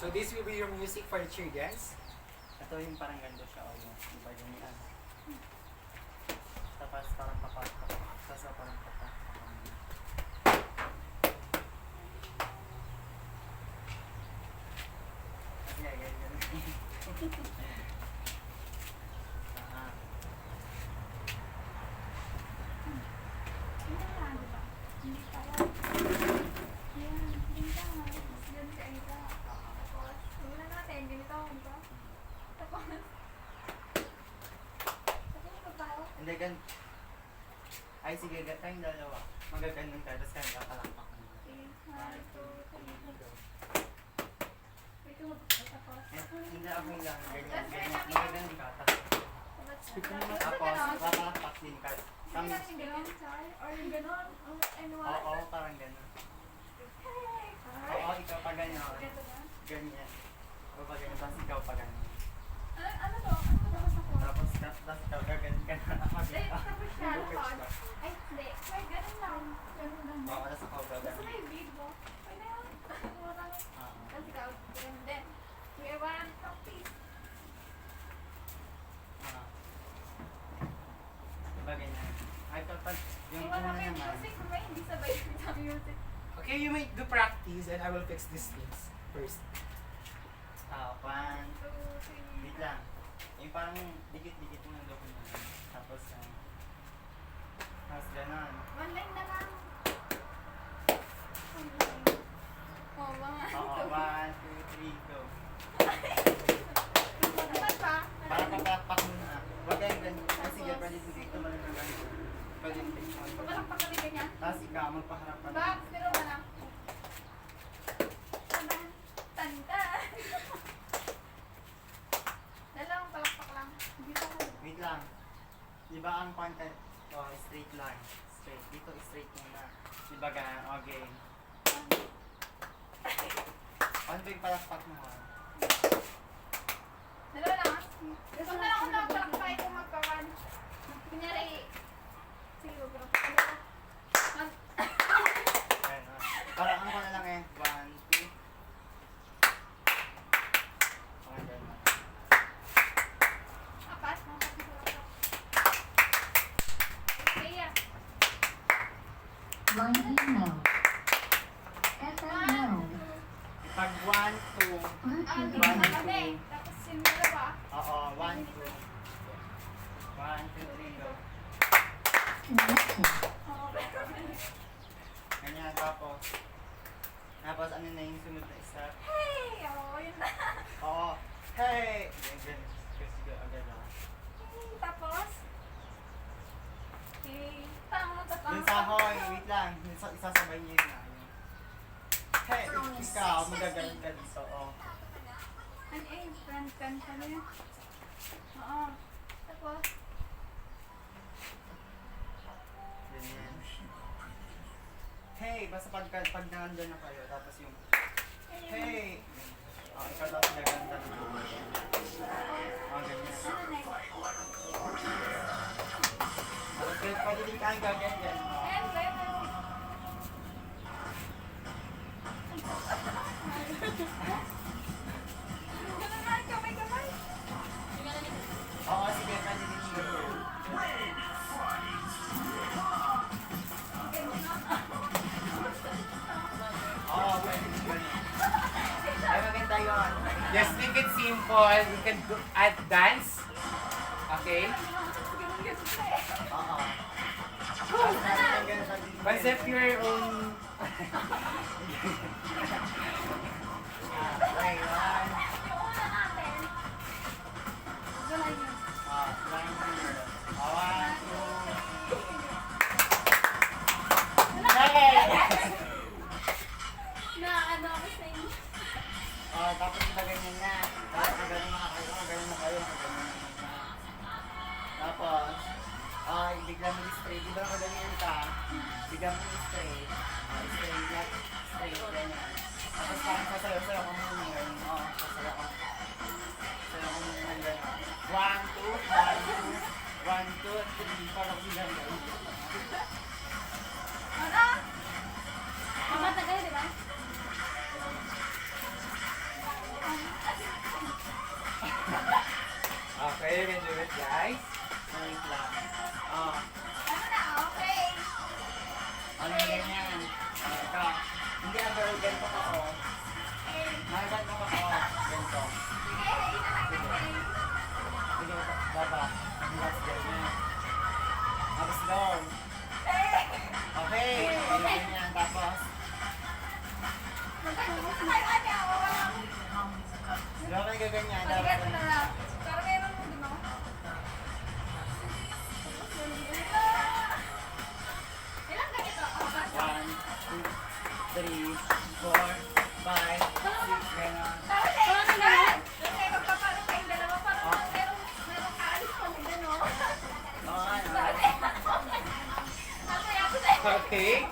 So this will be your music for the cheer dance. Ito yung parang ganito siya. O yun. Diba ganyan? Tapos parang papatak. Tapos parang papatak. Kasi ganyan. Ah. Hindi na lang, diba? Hindi pala. Ayan, hindi ka nga. Tapos ganun ka isa. Tapos, wala natin, ganito ako ito. Tapos, pa tayo. Hindi gan. Ay sige, tayong dalawa. Magaganon ka, tapos kanila palakpak mo. Okay, 1, 2, 3, go. wait, tapos. Hindi ako lang, ganyan, ganyan. Magaganon ka, tapos papalakpak din ka. Hindi natin gano'n, Char? Or yung gano'n? And what? Oo, parang gano'n. Hey! Oo, ikaw pa gano'n. Ganito na? Ganyan. O pa gano'n, tapos ikaw pa gano'n. Ano to? Ano to? Tapos ako? Tapos ikaw gaganon ka na. Ako Ay, dito. tapos siya. Lupit ka. Ay, hindi. Ay, ganun lang. Ganun lang. Oo, tapos ako Basta gaganon. may bead mo. Ay, na yun. Wala lang. Oo. Tapos ikaw, ganun din. Kuya, one, practice. Ah. Diba ganyan? Ay, kapag yung Iwan una namin yung naman. music. May hindi sabay sa music. Okay, you may do practice and I will fix these things first. Ah, 1, 2, 3. wait lang. Yung parang dikit-dikit mo ng dokumen. Tapos tapos gano'n. One line na lang. One line. Oh, mga. Oo, 1, 2, 3, go. Dapat pa? Para papalakpak mo na. Huwag kayong ganyan. Ay, sige, pwede sige. Tumalun ng ganito. Pwede yung Papalakpak ka rin ganyan. tapos ikaw, magpaharap ka Box, pero wala. Tanan. Tantan. Dalawang palakpak lang. Hindi pa ako. Wait lang. Di ba ang content? Oh, straight line. Straight. Dito, straight muna. Di ba ganyan? Okay. Ano ba yung palakpak mo? Dalawa lang ah. Gusto na lang ako nagpalakpak kung magkawan. Kunyari, sige, palakpak. Ayan, parang ano ko na lang eh. 1, 2. Okay, ganyan. Apat, apat na palakpak. Okay, yeah. Line email. FM mode. Pag 1, 2. Hindi One, na two. kami. Tapos yung dalawa. Oo, 1, 2. 1, 2, 3, go. Connected. Oo. Ganyan, tapos. Tapos ano na yung sunod na step? Hey! Oo, yun na. Oo. Hey! Ganyan, kasi go agad ah. Hey, tapos? Okay. Tama, tapos. Dun sa hoy, wait lang. Isasabay niyo yun na. Hey, ikaw, magagaling ka dito. Oh. Ano eh, friend ka na yun. Oo. Tapos? basta pag nandun na kayo, tapos yung, hey! Ikaw daw gaganda ng buhay. Ganyan. Tapos pwede din kayong gaganyan. Oo, sige, pwede din yun. Oo, pwede din yun. Ay, maganda yun. Just make it simple. You can add dance. Okay? Oo. Concept your own. Okay, one. Line here. One, two. Hey! Tapos ilagay niya na. Tapos ganun na kayo, ganun na kayo. Tapos, bigla mo i-straight. Di ba ganyan ka? Bigla mo i-straight. Straight, left, straight, ganyan. Tapos parang sasayaw-sayaw ka muna ngayon. Sasayaw ka. Sasayaw ka muna ng gano'n. 1, 2, 1, 2, 1, 2, 3, parang bilang gano'n. Okay, you can do it, guys. Wait lang. Ano yung ganyan? Ito. Hindi na pero ganito ka o. Ganito ka o. Ganito. Sige, baba. Tapos ganyan. Tapos down. Okay. Ganyan. Tapos. Di ba kayo gaganyan? One, two, three, 4, 5, 6, gano'n. Okay.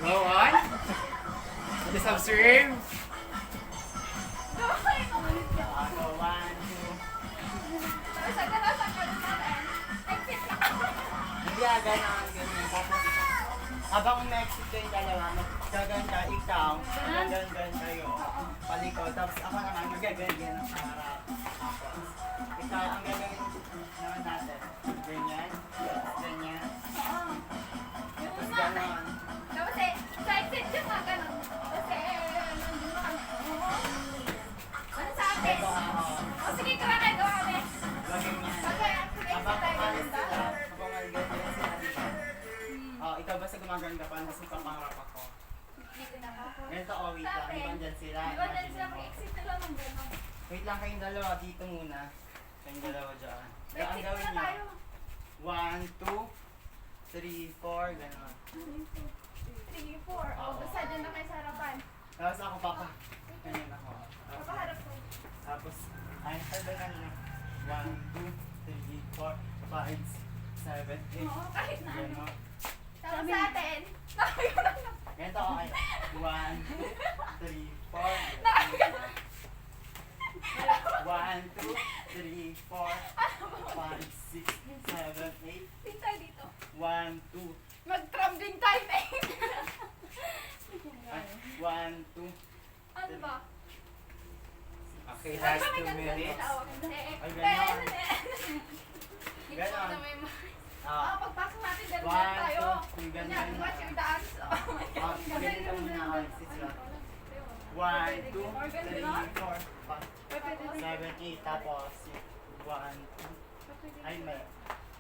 Go on. Just observe. Go, 1, 2. Hindi gano'n. Tapos, habang na-exit kayong dalawa, magagan ka, ikaw, magagan kayo, palikod, tapos ako naman, magagan sa harap. Tapos, ikaw, ang gagawin naman natin, ganyan, ganyan, tapos gano'n. Ito ako, gagawin yan. Habang kumalis sila, habang magagan sila, diba? Ikaw basta gumagawin ka pa, tapos ipapangarap ako. Ganito o, wait lang, ibang dyan sila. Wait lang kayong dalawa, dito muna. Kayong dalawa dyan. Ang gawin nyo. 1, 2, 3, 4, gano'n. Tapos ako papa. Ganyan ako. Tapos, ay, sabi kanina. 1, 2, 3, 4, 5, 6, 7, 8. Gano'n. Tapos sa atin, Ganito ako kayo. 1, 2, 3, 4. 1, 2, 3, 4, 5, 6, 7, 8. tayo dito. 1, 2. Mag-crumbling time eh. 1, 2. Ano ba? Okay, last 2 minutes. Ay, ganyan. Ganon. Ganon. Pagpasok natin, ganun 1, tayo. 2, yung Ganyan, ganyan. watch your dance. Oh my God. Ganito muna ako. 1, 2, 3, 4, 5, 7, 8. Tapos, 1, 2. Ay, may.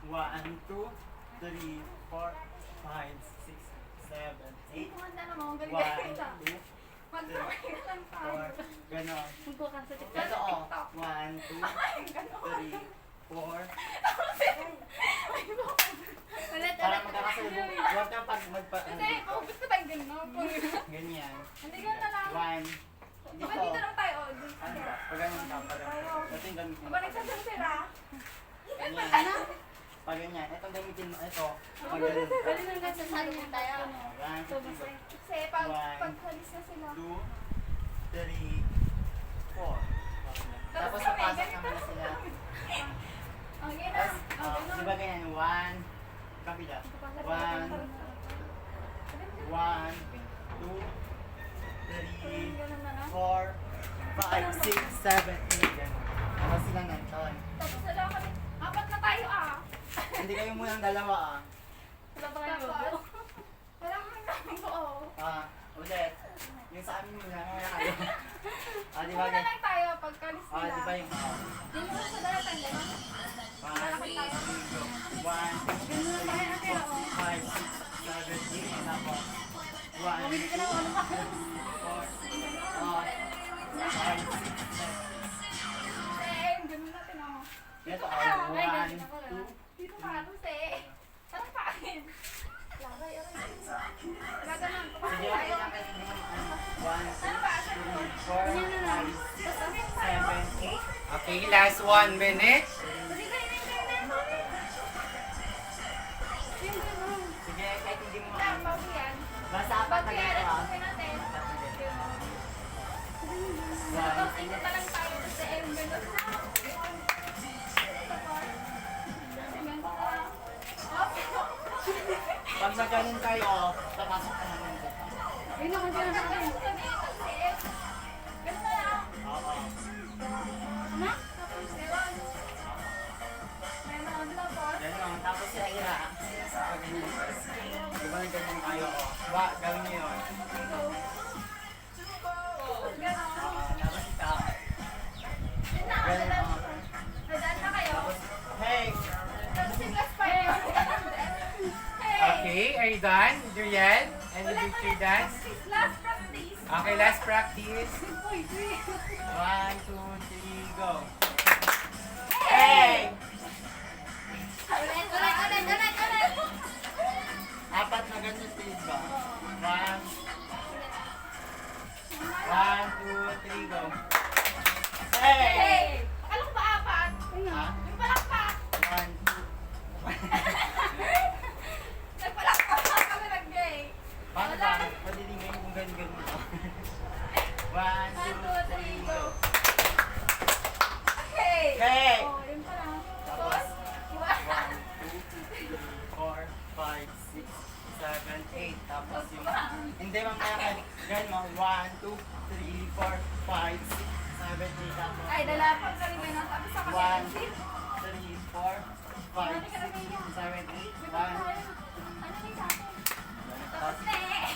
1, 2, 3, 4, 5, 6, 7, 8. Kumanda naman, ang 1, galing-galing ka. 2, 3, Mag-pray lang tayo. 4. Ganon. Magbuka sa TikTok. Ito o. TikTok. 1, 2, Ay, ganon. 3, 4. Ulit, Para ulit. magkakasalubong. Huwag kang pag magpa... Hindi, paubos ko tayong ganon. Ganyan. Hindi ka na lang. 1. Diba dito lang tayo? Oh, dito. Ano ba? Pag ganun ka, parang... Ito yung gamit mo. Diba nagsasalsira? Ganyan. Ano? Pag pag ganyan. Ito gamitin mo, ito. Pag ganyan. Pwede nang nagsasalo mo tayo. One, two, Kasi pagkalis na sila. 2, 3, 4. Tapos papasok naman sila. Okay na. Tapos, di ba ganyan? 1, kapila. 1, 2, 3, 4, 5, 6, 7, 8. Tapos sila nanton. Tapos wala kami. Apat na tayo ah. Hindi kayo munang dalawa ah. Wala pa kayo. Wala kami kaming oo. Ulit. Yung sa amin muna, kaya kayo. Di ba Una lang tayo pagkalis nila. di ba yung Yung mga sa daratan, gano'n? 1, 2, 3, 4, 5, 6, 7, 8. Ganun lang tayo natin ako. Tapos, 1, Hindi ka na ano pa. 4, 5, 6, 7. Ganun natin ako. Ito, Ay, 1, ganun ako na. 2, Dito ka, Luce. Parang pa akin. Lagay, aray. Wala ganun. sige, okay naman yung 1, 2, 3, 4, 5, 6, 7, 8. Okay, last 1 minute. Sige, kahit hindi mo Tama mo yan. basta apat na ganito ah. Pag natin. One, Tapos ingat na lang tayo sa ganun na. pag nagkanin tayo, papasok ka naman dito. Ayun naman sila sa akin. Ganun na lang. Oo. Ano? Tapos meron. Meron. Tapos. Ganon, tapos si Aira. Pag ganyan. Di ba nagganyan tayo? Gawin niyo yun. Go. Ganon. Tapos ikaw. Yun na, Ganon. nadaan na kayo. Hey! Tapos yung last part. Hey! Okay, are you done? Durian? And the Wala victory pa dance? last practice. Okay, last practice. 1, 2, 3, go! Hey! Hey! Ulit. Apat na ganyan please ba? 1, 2, 3, go! Hey! Hey! Akala ko ba apat? Ha? Yung palakpak. 1, 2. Nagpalakpak kami nag-gay. Paano ba? Padiligay kung ganyan mo. 1, 2, 3, go! Hey! Hey! Oh, yun pa lang. Tapos, 1, 2, 3, 4, 5, 6, 7, 8. Tapos yung... Hindi, mamaya ka. Ganyan mo. 1, 2, 3, 4, 5, 6, 7, 8. Tapos... ay, dalapag ka rin na. Tapos sa 1, kasi. 3, 4, 5, 6, 7, 8. 1. Ano na sa akin? Tapos na eh.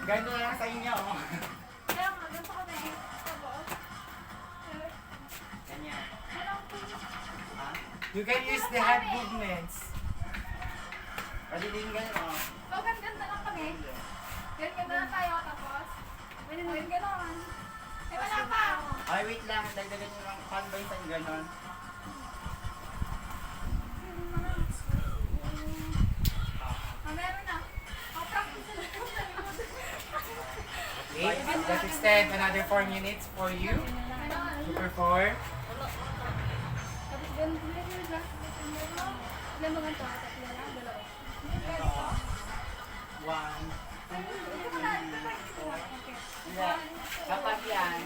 Ganyan na lang sa inyo. Kaya nga, ganito ko na eh. Tapos, Ganyan. Ha? You can use the hand movements. Padiligay mo. ganda lang kami. Ganda lang tayo. Tapos, ayun ganon. Eh, wala pa. Ay, wait lang. Dagdagan nyo lang. Paano ba yung ganon? Meron na. Practice na lang. Okay, let's extend another 4 minutes for you to perform. Tapos ganun din yung last mo. Ilan mo ganito? Tatlo lang? Dalawa? Ito. 1, 2, 3, 4. Hindi. Kapag yan,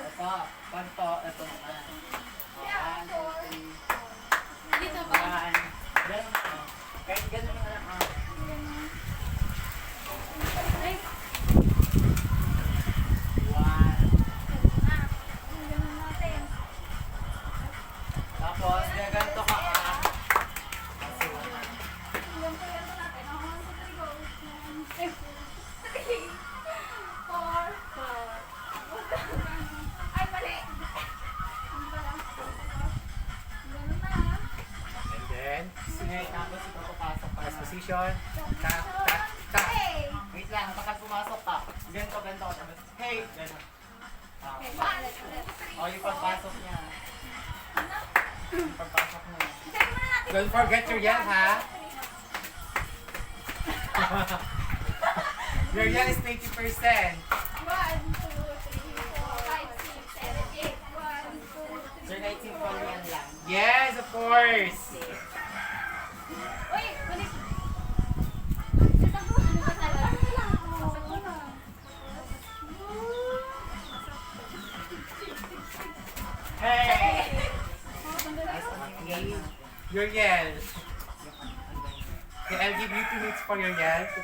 ito. Pag to, ito naman. 1, 2, 3, Dito 4. ba? 1. Ganun mo. Kahit ganun mo na lang. Ay, 1. ganun natin. Tapos, gaganto ka. Ganito natin. 1, 2, 3, go. 1, 2, 3, 4, 5. Ay, mali. Ano pala? Ganun na. And then, Sige, tapos ito papasok pa. last position. Tap, tap, tap. Hey! Wait lang, kapag pumasok ka, ganito, ganito. Tapos, hey! Ganito. Okay, 1, 2, 3, O, yung pagpasok niya. Yung pagpasok niya. Check muna natin. Don't forget your yell, ha? Your yell is 20%. 1, 2, 3, 4, 5, 6, 7, 8. 1, 2, 3, Sir, kahit simple yan lang. Yes, of course. Uy, balik. Sasang ko. Ano ba talaga? Sasang ko na. Hey! Okay. Your yell. Okay, I'll give you 2 minutes for your yell to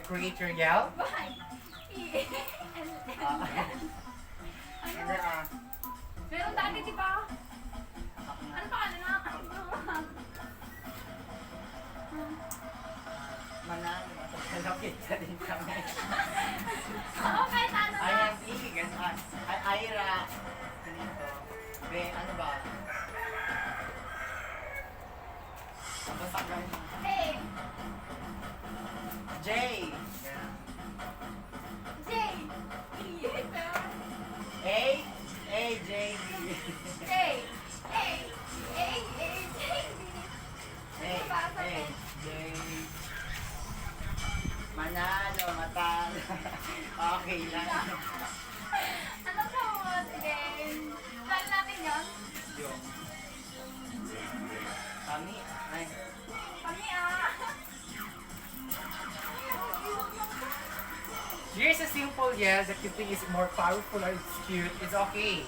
create your yell. Bye. Hindi ah. Meron dati, di ba? Ano pa ka na? Manalo. Malapit na din kami. Oo, kahit ano I na. am Egan. Ira. Ganito. Be, ano ba? Basta ka. Hey, J. Jay. A. A. J. B. Jay. Hey, hey, hey, Jay. A. A. J. Manalo, matalo. Okay lang. Ano ka mo? Sige. Plan natin yun. Yung. Kami. Ay. Kami ah. Here's a simple yell that you think is more powerful or it's cute. It's okay.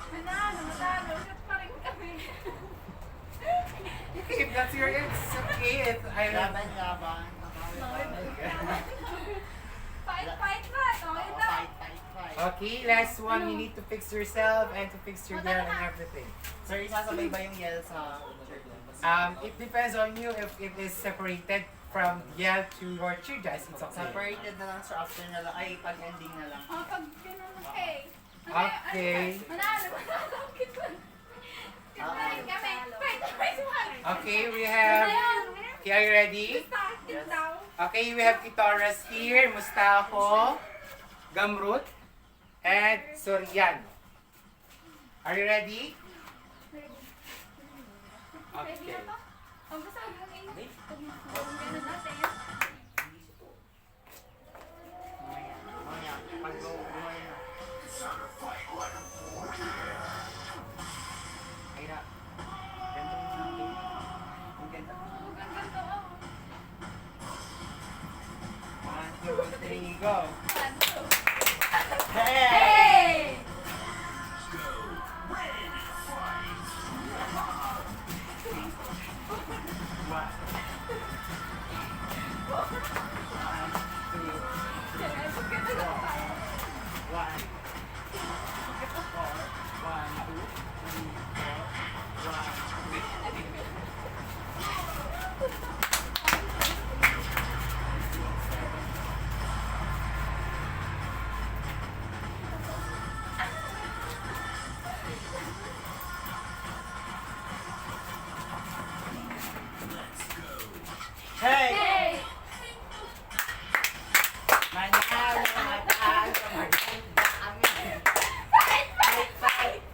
Manalo, matalo. Shoot pa rin kami. If that's your yell, it's okay. I Laban. Fight, fight, fight. Okay na. Fight. Okay, last one. You need to fix yourself and to fix your yell and everything. Sir, isasabay ba yung yell sa... It depends on you if it is separated from yell to your cheer dance. It's okay. Separated na lang sir after na lang. Ay, pag-ending na lang. Oh, pag ganun. Okay. Okay. Manalo, manalo. Kami. Fight, fight, fight. Okay, we have... Okay, are you ready? Yes. Okay, we have Kitoras here, Mustaho, Gamrut, and Soriano. Are you ready? Okay. Ang basta hanggang init. Kung ganun natin. Mamaya, pag-go-go na. Ay na. Ganito yung natin. Ang ganda. Ang ganda oh. 1, 2, 3, go! One, two. Hey! Hey! Hey! Hey! Manalo, matalo, maganda kami. Fight, fight, fight!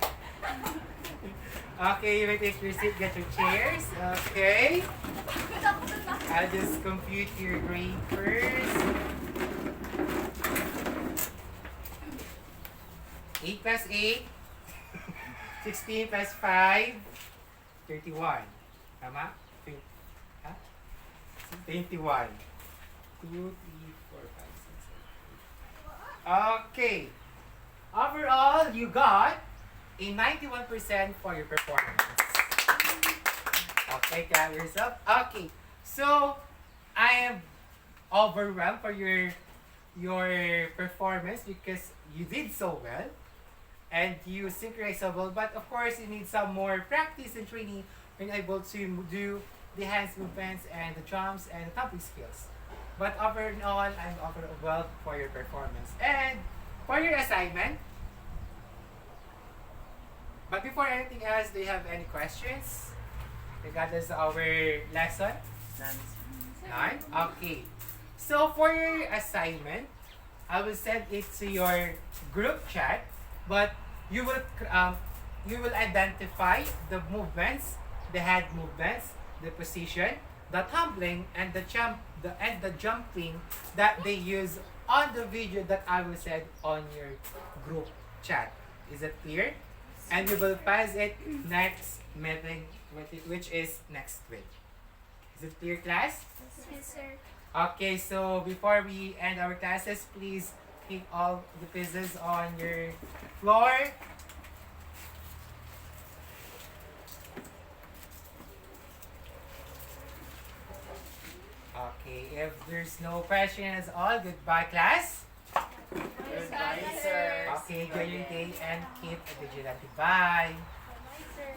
Okay, you may take your seat, get your chairs. Okay. Pagod ako dun na. I'll just compute your grade first. 8 plus 8. 16 plus 5. 31. Tama? Ha? 21. 2, 3, 4, 5, 6, 7. Okay. Overall, you got a 91% for your performance. Okay, grab yourself. Okay. So, I am overwhelmed for your performance because you did so well and you synchronized so well. But of course, you need some more practice and training when able to do the hands movements and the drums and the tumbling skills. But overall, I'm overwhelmed for your performance. And for your assignment, but before anything else, do you have any questions regardless of our lesson? None? Okay. So for your assignment, I will send it to your group chat, but you will identify the movements, the head movements, the position, the tumbling, and the jumping that they use on the video that I will send on your group chat. Is it clear? And we will pass it next meeting, which is next week. Is it clear, class? Yes, sir. Okay, so before we end our classes, please keep all the pieces on your floor. Okay, if there's no questions, all goodbye, class. Goodbye, sir. Okay, enjoy your day and keep vigilant. Goodbye. Bye, sir.